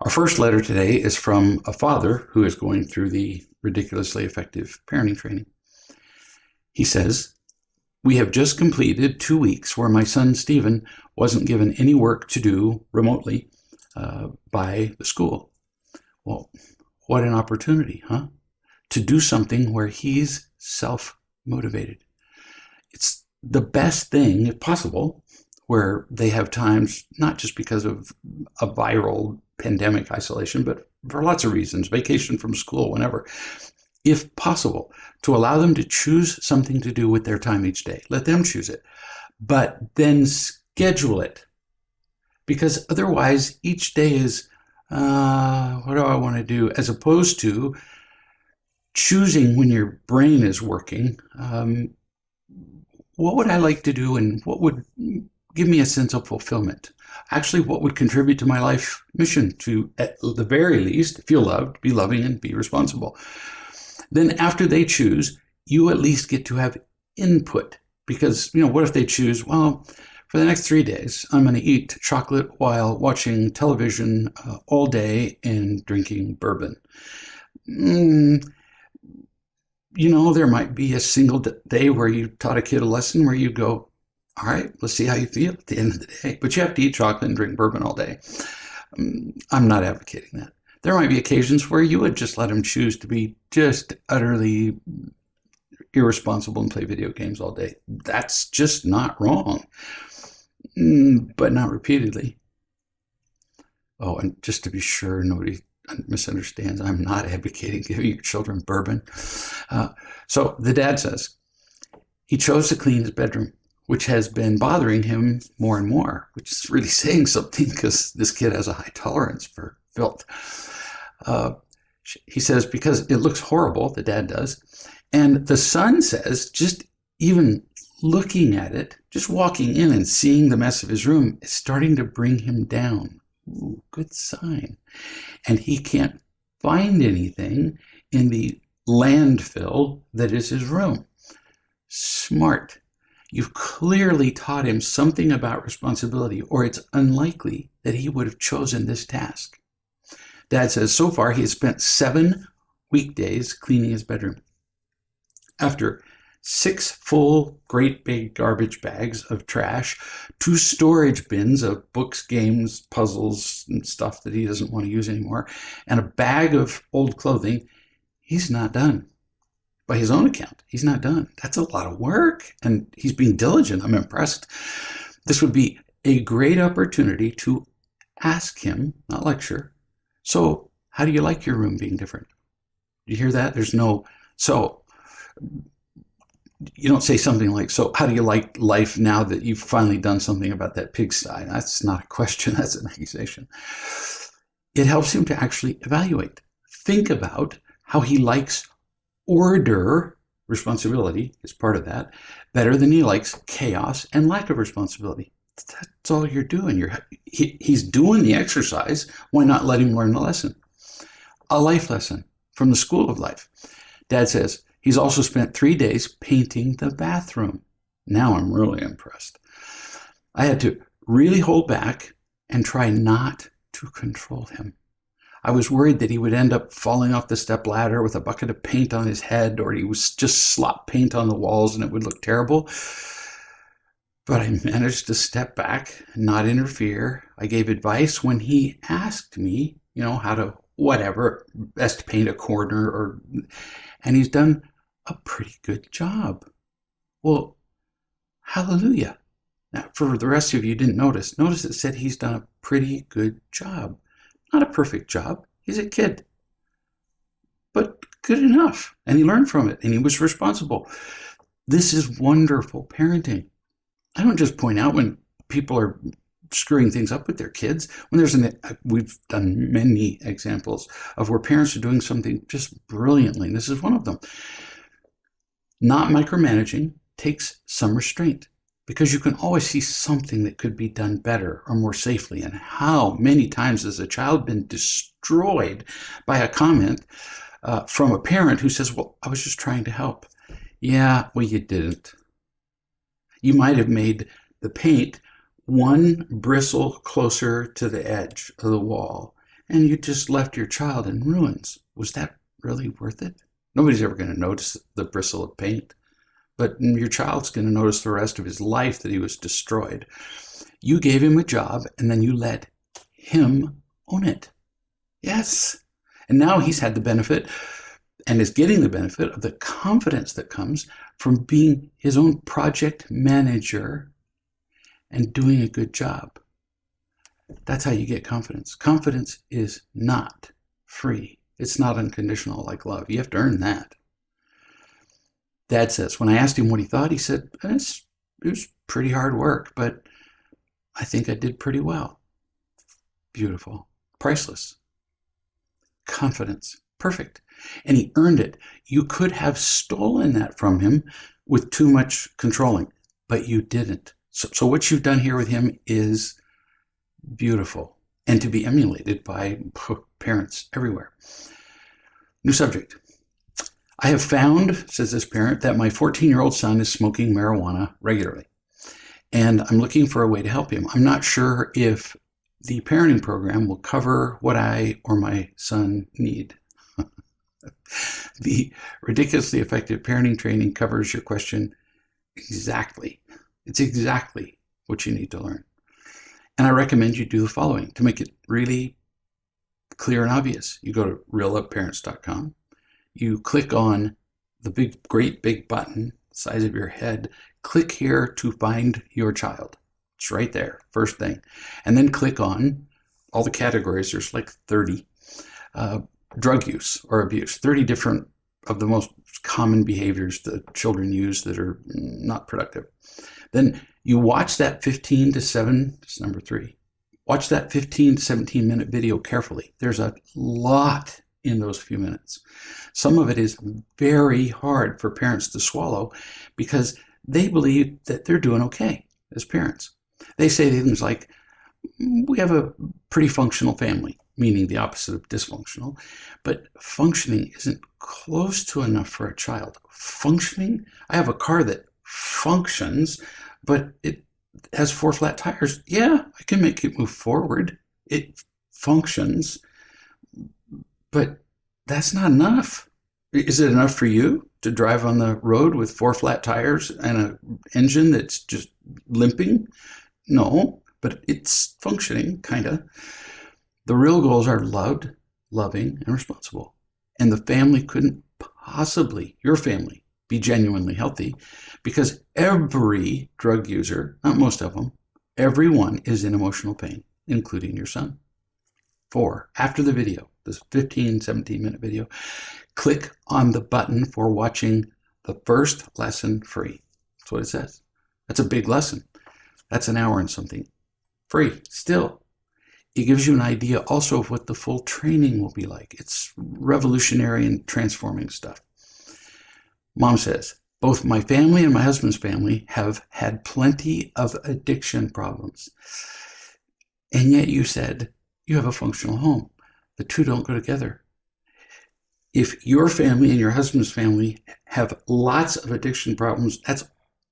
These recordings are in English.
Our first letter today is from a father who is going through the ridiculously effective parenting training. He says, "We have just completed 2 weeks where my son Stephen wasn't given any work to do remotely by the school." Well, what an opportunity, huh? To do something where he's self-motivated. It's the best thing, if possible, where they have times, not just because of a viral pandemic isolation, but for lots of reasons, vacation from school, whenever, if possible, to allow them to choose something to do with their time each day. Let them choose it, but then schedule it. Because otherwise, each day is, what do I want to do? As opposed to choosing when your brain is working, what would I like to do and what would give me a sense of fulfillment? Actually, what would contribute to my life mission to, at the very least, feel loved, be loving, and be responsible. Then after they choose, you at least get to have input. Because, what if they choose, well, for the next 3 days, I'm going to eat chocolate while watching television all day and drinking bourbon. There might be a single day where you taught a kid a lesson where you go, all right, let's see how you feel at the end of the day. But you have to eat chocolate and drink bourbon all day. I'm not advocating that. There might be occasions where you would just let them choose to be just utterly irresponsible and play video games all day. That's just not wrong, but not repeatedly. Oh, and just to be sure nobody misunderstands, I'm not advocating giving your children bourbon. So the dad says he chose to clean his bedroom, which has been bothering him more and more, which is really saying something because this kid has a high tolerance for filth. He says, because it looks horrible, the dad does. And the son says, just even looking at it, just walking in and seeing the mess of his room is starting to bring him down. Ooh, good sign. And he can't find anything in the landfill that is his room. Smart. You've clearly taught him something about responsibility, or it's unlikely that he would have chosen this task. Dad says so far he has spent 7 weekdays cleaning his bedroom. After 6 full great big garbage bags of trash, 2 storage bins of books, games, puzzles, and stuff that he doesn't want to use anymore, and a bag of old clothing. He's not done. By his own account, he's not done. That's a lot of work, and he's being diligent. I'm impressed. This would be a great opportunity to ask him, not lecture, so how do you like your room being different? You hear that? There's no, so you don't say something like, so how do you like life now that you've finally done something about that pigsty? That's not a question, that's an accusation. It helps him to actually evaluate. Think about how he likes order, responsibility is part of that, better than he likes chaos and lack of responsibility. That's all you're doing. He's doing the exercise. Why not let him learn the lesson? A life lesson from the school of life. Dad says he's also spent 3 days painting the bathroom. Now I'm really impressed. I had to really hold back and try not to control him. I was worried that he would end up falling off the stepladder with a bucket of paint on his head, or he was just slop paint on the walls and it would look terrible. But I managed to step back and not interfere. I gave advice when he asked me, how to, whatever, best paint a corner, and he's done a pretty good job. Well, hallelujah. Now, for the rest of you didn't notice it said he's done a pretty good job. Not a perfect job. He's a kid. But good enough. And he learned from it, and he was responsible. This is wonderful parenting. I don't just point out when people are screwing things up with their kids. We've done many examples of where parents are doing something just brilliantly, and this is one of them. Not micromanaging takes some restraint, because you can always see something that could be done better or more safely. And how many times has a child been destroyed by a comment from a parent who says, well, I was just trying to help. Yeah, well, you didn't. You might have made the paint one bristle closer to the edge of the wall, and you just left your child in ruins. Was that really worth it? Nobody's ever going to notice the bristle of paint, but your child's going to notice the rest of his life that he was destroyed. You gave him a job, and then you let him own it. Yes. And now he's had the benefit and is getting the benefit of the confidence that comes from being his own project manager and doing a good job. That's how you get confidence. Confidence is not free. It's not unconditional like love. You have to earn that. Dad says, when I asked him what he thought, he said, it was pretty hard work, but I think I did pretty well. Beautiful. Priceless. Confidence. Perfect. And he earned it. You could have stolen that from him with too much controlling, but you didn't. So what you've done here with him is beautiful and to be emulated by parents everywhere. New subject. I have found, says this parent, that my 14-year-old son is smoking marijuana regularly, and I'm looking for a way to help him. I'm not sure if the parenting program will cover what I or my son need. The ridiculously effective parenting training covers your question exactly. It's exactly what you need to learn. And I recommend you do the following to make it really clear and obvious. You go to realloveparents.com. You click on the great big button, size of your head. Click here to find your child. It's right there, first thing. And then click on all the categories. There's like 30. Drug use or abuse, 30 different of the most common behaviors that children use that are not productive. Then you watch that 15 to 7, it's number 3. Watch that 15 to 17 minute video carefully. There's a lot in those few minutes. Some of it is very hard for parents to swallow because they believe that they're doing okay as parents. They say things like, we have a pretty functional family, meaning the opposite of dysfunctional, but functioning isn't close to enough for a child. Functioning? I have a car that functions, but it has 4 flat tires. Yeah, I can make it move forward. It functions, but that's not enough. Is it enough for you? to drive on the road with 4 flat tires and an engine that's just limping? No, but it's functioning, kind of. The real goals are loved, loving, and responsible. And the family couldn't possibly, your family, be genuinely healthy because every drug user, not most of them, everyone is in emotional pain, including your son. 4, after the video, this 15, 17-minute video, click on the button for watching the first lesson free. That's what it says. That's a big lesson. That's an hour and something. Free, still. It gives you an idea also of what the full training will be like. It's revolutionary and transforming stuff. Mom says, both my family and my husband's family have had plenty of addiction problems. And yet you said you have a functional home. The two don't go together. If your family and your husband's family have lots of addiction problems, that's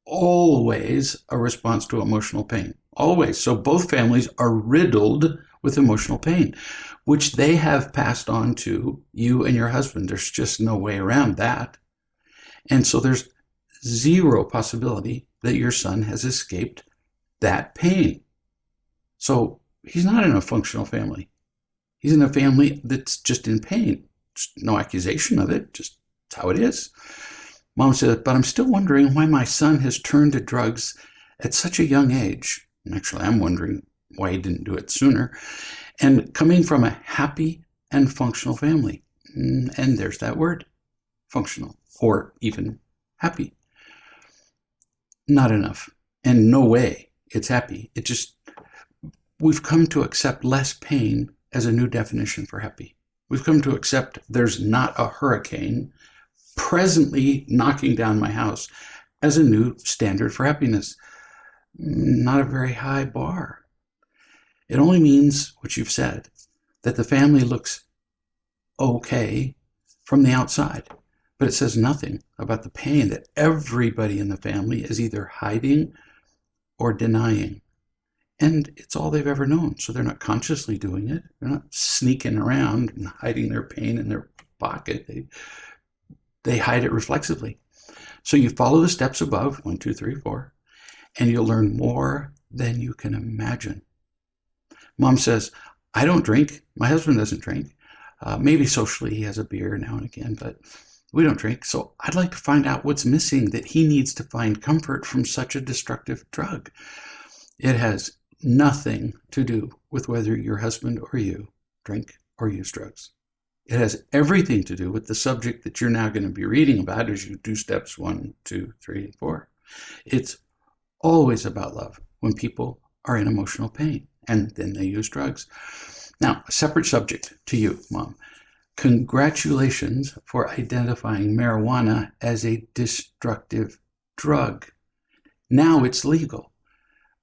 always a response to emotional pain. Always. So both families are riddled with emotional pain, which they have passed on to you and your husband. There's just no way around that. And so there's zero possibility that your son has escaped that pain. So he's not in a functional family. He's in a family that's just in pain. Just no accusation of it, just that's how it is. Mom said, but I'm still wondering why my son has turned to drugs at such a young age. And actually, I'm wondering why he didn't do it sooner. And coming from a happy and functional family. And there's that word, functional, or even happy. Not enough. And no way it's happy. It just, we've come to accept less pain as a new definition for happy. We've come to accept there's not a hurricane presently knocking down my house as a new standard for happiness. Not a very high bar. It only means what you've said, that the family looks okay from the outside, but it says nothing about the pain that everybody in the family is either hiding or denying. And it's all they've ever known. So they're not consciously doing it. They're not sneaking around and hiding their pain in their pocket. They hide it reflexively. So you follow the steps above, 1, 2, 3, 4, and you'll learn more than you can imagine. Mom says, I don't drink. My husband doesn't drink. Maybe socially he has a beer now and again, but we don't drink. So I'd like to find out what's missing that he needs to find comfort from such a destructive drug. It has nothing to do with whether your husband or you drink or use drugs. It has everything to do with the subject that you're now going to be reading about as you do steps 1, 2, 3, and 4. It's always about love when people are in emotional pain and then they use drugs. Now, a separate subject to you, Mom. Congratulations for identifying marijuana as a destructive drug. Now it's legal.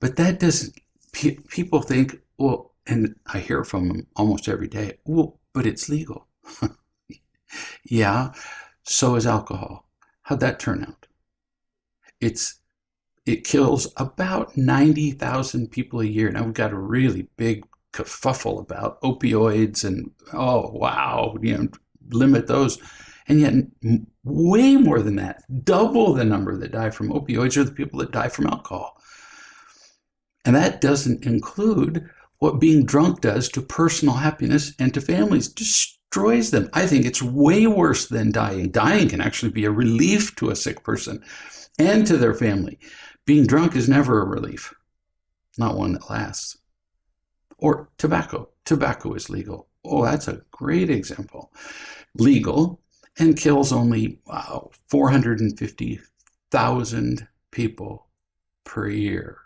But that doesn't, people think, well, and I hear from them almost every day, well, but it's legal. Yeah, so is alcohol. How'd that turn out? It kills about 90,000 people a year. Now we've got a really big kerfuffle about opioids and, oh, wow, limit those. And yet way more than that, double the number that die from opioids are the people that die from alcohol. And that doesn't include what being drunk does to personal happiness and to families. Destroys them. I think it's way worse than dying. Dying can actually be a relief to a sick person and to their family. Being drunk is never a relief, not one that lasts. Or tobacco. Tobacco is legal. Oh, that's a great example. Legal and kills only 450,000 people per year.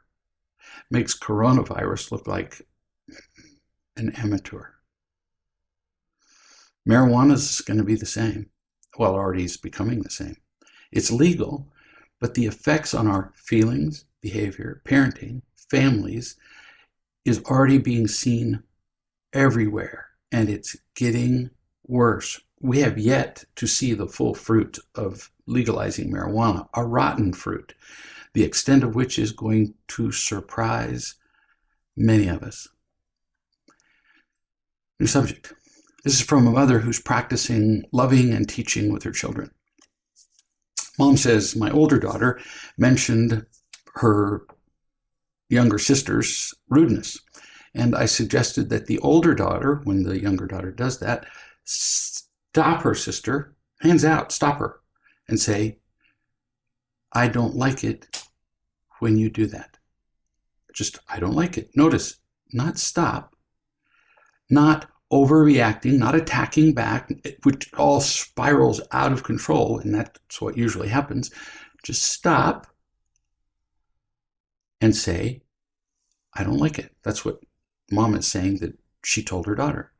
Makes coronavirus look like an amateur. Marijuana is going to be the same. Well, already is becoming the same. It's legal, but the effects on our feelings, behavior, parenting, families is already being seen everywhere, and it's getting worse. We have yet to see the full fruit of legalizing marijuana, a rotten fruit, the extent of which is going to surprise many of us. New subject. This is from a mother who's practicing loving and teaching with her children. Mom says my older daughter mentioned her younger sister's rudeness. And I suggested that the older daughter, when the younger daughter does that, stop her sister, hands out, stop her, and say, I don't like it when you do that. Just, I don't like it. Notice, not stop, not overreacting, not attacking back, which all spirals out of control, and that's what usually happens. Just stop and say, I don't like it. That's what Mom is saying that she told her daughter.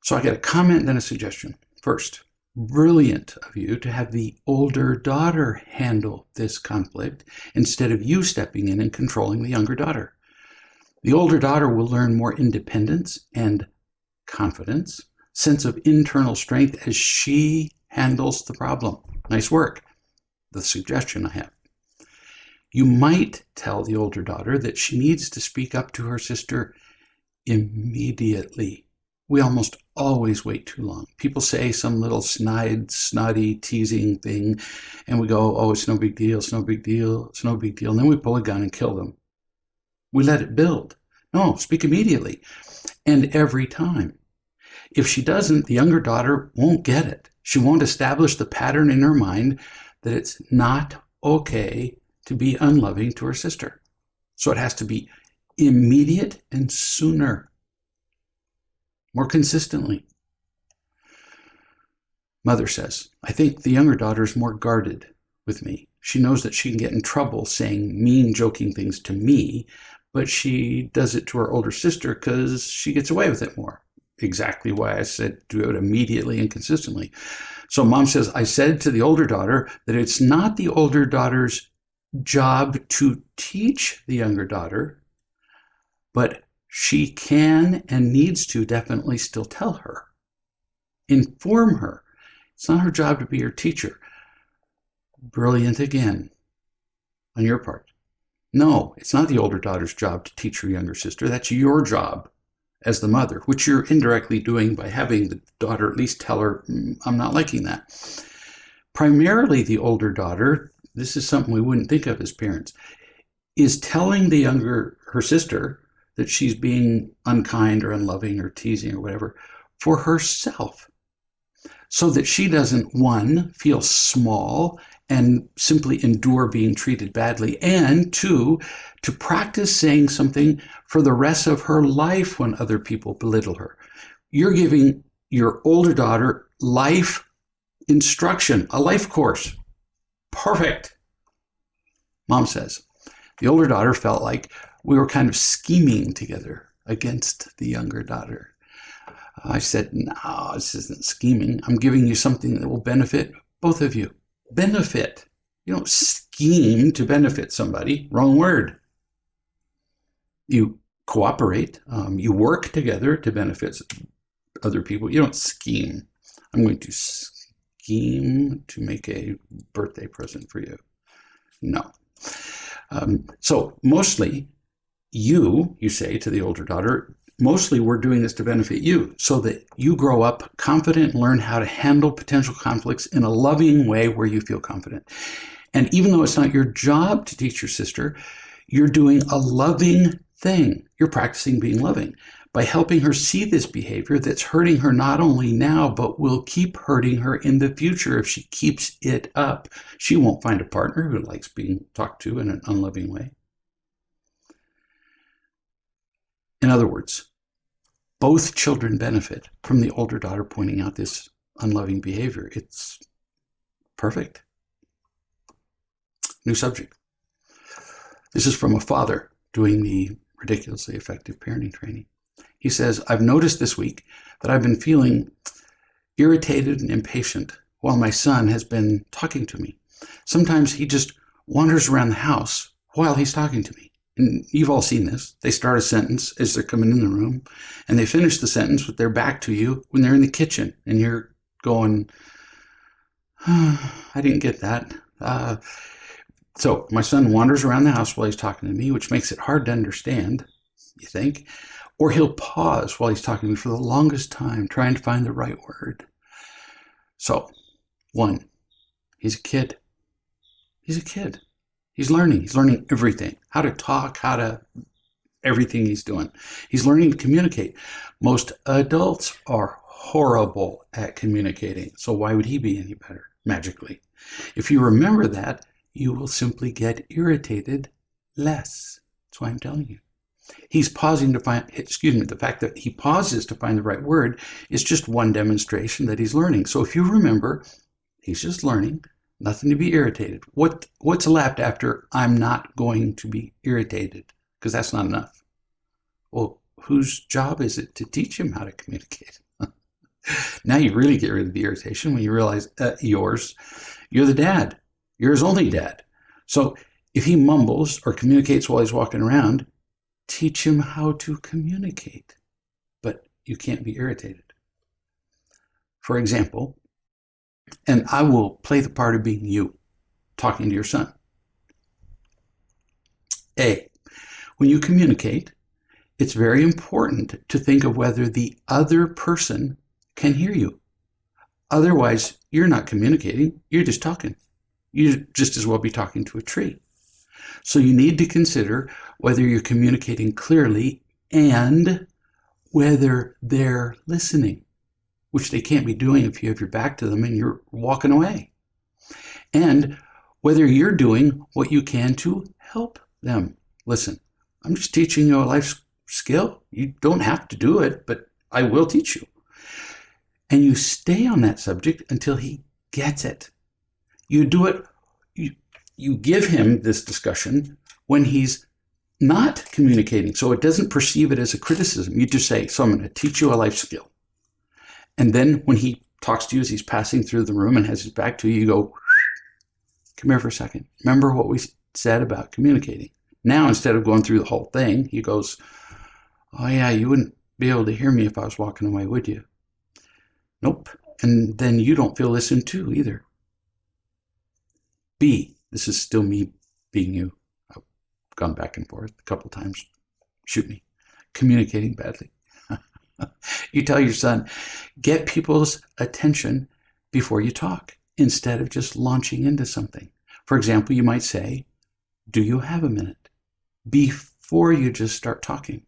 So I got a comment and then a suggestion. First, brilliant of you to have the older daughter handle this conflict instead of you stepping in and controlling the younger daughter. The older daughter will learn more independence and confidence, sense of internal strength as she handles the problem. Nice work. The suggestion I have. You might tell the older daughter that she needs to speak up to her sister immediately. We almost always wait too long. People say some little snotty, teasing thing, and we go, oh, it's no big deal, it's no big deal, it's no big deal. And then we pull a gun and kill them. We let it build. No, speak immediately. And every time. If she doesn't, the younger daughter won't get it. She won't establish the pattern in her mind that it's not okay to be unloving to her sister. So it has to be immediate and sooner, more consistently. Mother says, I think the younger daughter is more guarded with me. She knows that she can get in trouble saying mean, joking things to me, but she does it to her older sister because she gets away with it more. Exactly why I said do it immediately and consistently. So Mom says, I said to the older daughter that it's not the older daughter's job to teach the younger daughter, but she can and needs to definitely still tell her, inform her. It's not her job to be her teacher. Brilliant again on your part. No, it's not the older daughter's job to teach her younger sister. That's your job as the mother, which you're indirectly doing by having the daughter at least tell her, I'm not liking that. Primarily the older daughter, this is something we wouldn't think of as parents, is telling the younger, her sister, that she's being unkind or unloving or teasing or whatever for herself, so that she doesn't, one, feel small and simply endure being treated badly, and two, to practice saying something for the rest of her life when other people belittle her. You're giving your older daughter life instruction, a life course. Perfect. Mom says, the older daughter felt like we were kind of scheming together against the younger daughter. I said, no, this isn't scheming. I'm giving you something that will benefit both of you. Benefit. You don't scheme to benefit somebody. Wrong word. You cooperate. You work together to benefit other people. You don't scheme. I'm going to scheme to make a birthday present for you. No. So mostly you say to the older daughter, mostly we're doing this to benefit you so that you grow up confident and learn how to handle potential conflicts in a loving way where you feel confident. And even though it's not your job to teach your sister, you're doing a loving thing. You're practicing being loving by helping her see this behavior that's hurting her not only now, but will keep hurting her in the future if she keeps it up. She won't find a partner who likes being talked to in an unloving way. In other words, both children benefit from the older daughter pointing out this unloving behavior. It's perfect. New subject. This is from a father doing the ridiculously effective parenting training. He says, I've noticed this week that I've been feeling irritated and impatient while my son has been talking to me. Sometimes he just wanders around the house while he's talking to me. And you've all seen this. They start a sentence as they're coming in the room, and they finish the sentence with their back to you when they're in the kitchen, and you're going, I didn't get that. So my son wanders around the house while he's talking to me, which makes it hard to understand, you think. Or he'll pause while he's talking to me for the longest time, trying to find the right word. So, one, he's a kid. He's a kid. He's learning. He's learning everything. How to talk, everything he's doing. He's learning to communicate. Most adults are horrible at communicating. So why would he be any better magically? If you remember that, you will simply get irritated less. That's why I'm telling you. He's pausing to find, the fact that he pauses to find the right word is just one demonstration that he's learning. So if you remember, he's just learning, nothing to be irritated. What's left after I'm not going to be irritated? Because that's not enough. Well, whose job is it to teach him how to communicate? Now you really get rid of the irritation when you realize yours. You're the dad. You're his only dad. So if he mumbles or communicates while he's walking around, teach him how to communicate. But you can't be irritated. For example, and I will play the part of being you, talking to your son. A, when you communicate, it's very important to think of whether the other person can hear you. Otherwise, you're not communicating, you're just talking. You'd just as well be talking to a tree. So you need to consider whether you're communicating clearly and whether they're listening, which they can't be doing if you have your back to them and you're walking away. And whether you're doing what you can to help them listen. I'm just teaching you a life skill. You don't have to do it, but I will teach you. And you stay on that subject until he gets it. You do it, you give him this discussion when he's not communicating, so it doesn't perceive it as a criticism. You just say, so I'm going to teach you a life skill. And then when he talks to you as he's passing through the room and has his back to you, you go, come here for a second. Remember what we said about communicating. Now, instead of going through the whole thing, he goes, oh yeah, you wouldn't be able to hear me if I was walking away, would you? Nope. And then you don't feel listened to either. B, this is still me being you. I've gone back and forth a couple times. Shoot me. Communicating badly. You tell your son, get people's attention before you talk, instead of just launching into something. For example, you might say, do you have a minute? Before you just start talking.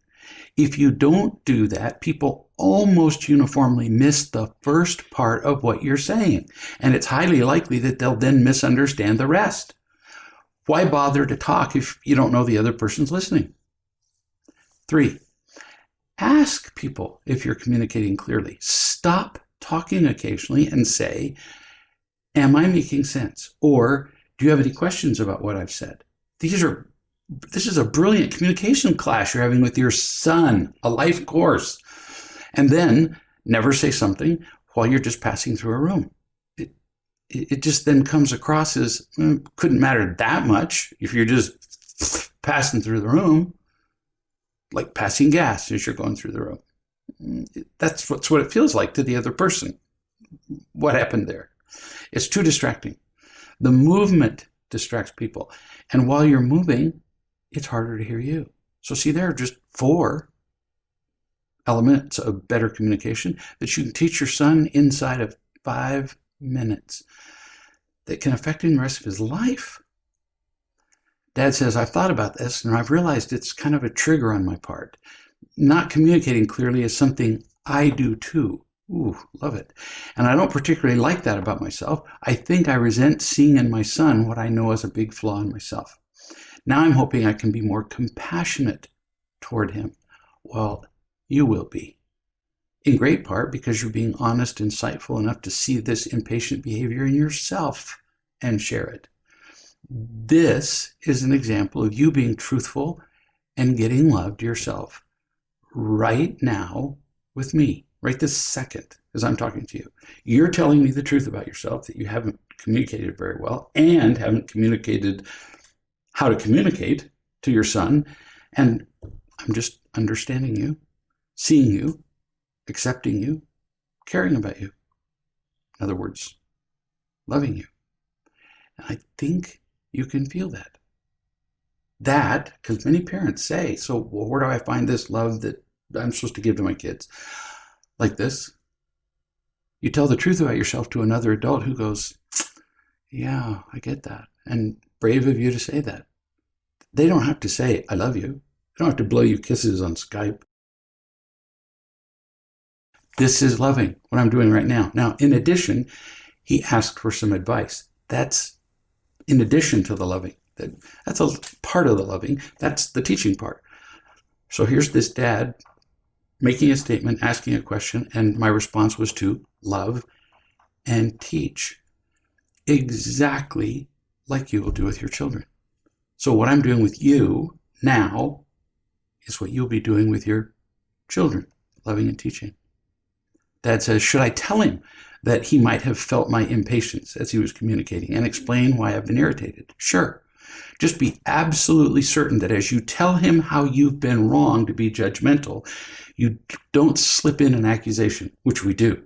If you don't do that, people almost uniformly miss the first part of what you're saying, and it's highly likely that they'll then misunderstand the rest. Why bother to talk if you don't know the other person's listening? 3, ask people if you're communicating clearly. Stop talking occasionally and say, am I making sense? Or do you have any questions about what I've said? This is a brilliant communication class you're having with your son, a life course. And then never say something while you're just passing through a room. It just then comes across as couldn't matter that much if you're just passing through the room, like passing gas as you're going through the room. That's what it feels like to the other person. What happened there? It's too distracting. The movement distracts people. And while you're moving, it's harder to hear you. So see, there are just 4 elements of better communication that you can teach your son inside of 5 minutes that can affect him the rest of his life. Dad says, I've thought about this and I've realized it's kind of a trigger on my part. Not communicating clearly is something I do too. Ooh, love it. And I don't particularly like that about myself. I think I resent seeing in my son what I know as a big flaw in myself. Now I'm hoping I can be more compassionate toward him. Well, you will be. In great part because you're being honest, insightful enough to see this impatient behavior in yourself and share it. This is an example of you being truthful and getting loved yourself right now with me, right this second as I'm talking to you. You're telling me the truth about yourself that you haven't communicated very well and haven't communicated how to communicate to your son. And I'm just understanding you, seeing you, accepting you, caring about you. In other words, loving you. And I think you can feel that. That, because many parents say, so well, where do I find this love that I'm supposed to give to my kids? Like this. You tell the truth about yourself to another adult who goes, yeah, I get that. And brave of you to say that. They don't have to say, I love you. They don't have to blow you kisses on Skype. This is loving, what I'm doing right now. Now, in addition, he asked for some advice. That's in addition to the loving. That's a part of the loving. That's the teaching part. So here's this dad making a statement, asking a question, and my response was to love and teach exactly like you will do with your children. So what I'm doing with you now is what you'll be doing with your children, loving and teaching. Dad says, should I tell him that he might have felt my impatience as he was communicating and explain why I've been irritated? Sure. Just be absolutely certain that as you tell him how you've been wrong to be judgmental, you don't slip in an accusation, which we do,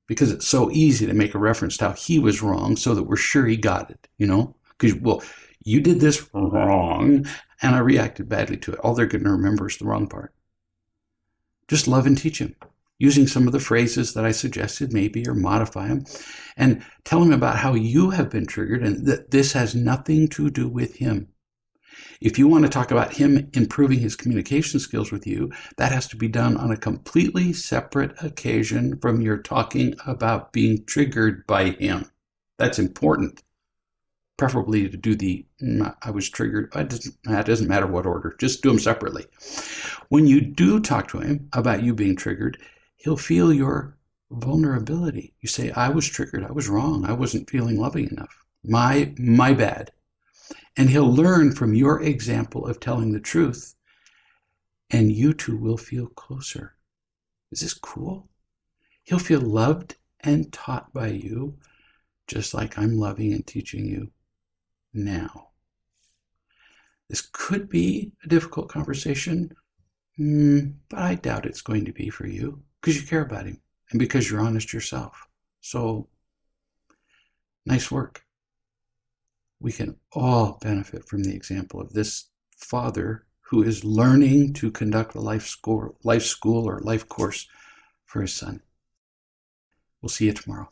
because it's so easy to make a reference to how he was wrong so that we're sure he got it, Because, well, you did this wrong, and I reacted badly to it. All they're going to remember is the wrong part. Just love and teach him, using some of the phrases that I suggested maybe, or modify them, and tell him about how you have been triggered and that this has nothing to do with him. If you want to talk about him improving his communication skills with you, that has to be done on a completely separate occasion from your talking about being triggered by him. That's important. Preferably to do I was triggered. That doesn't matter what order. Just do them separately. When you do talk to him about you being triggered, he'll feel your vulnerability. You say, I was triggered. I was wrong. I wasn't feeling loving enough. My bad. And he'll learn from your example of telling the truth, and you two will feel closer. Is this cool? He'll feel loved and taught by you, just like I'm loving and teaching you now. This could be a difficult conversation, but I doubt it's going to be for you, because you care about him and because you're honest yourself. So, nice work. We can all benefit from the example of this father who is learning to conduct a life school or life course for his son. We'll see you tomorrow.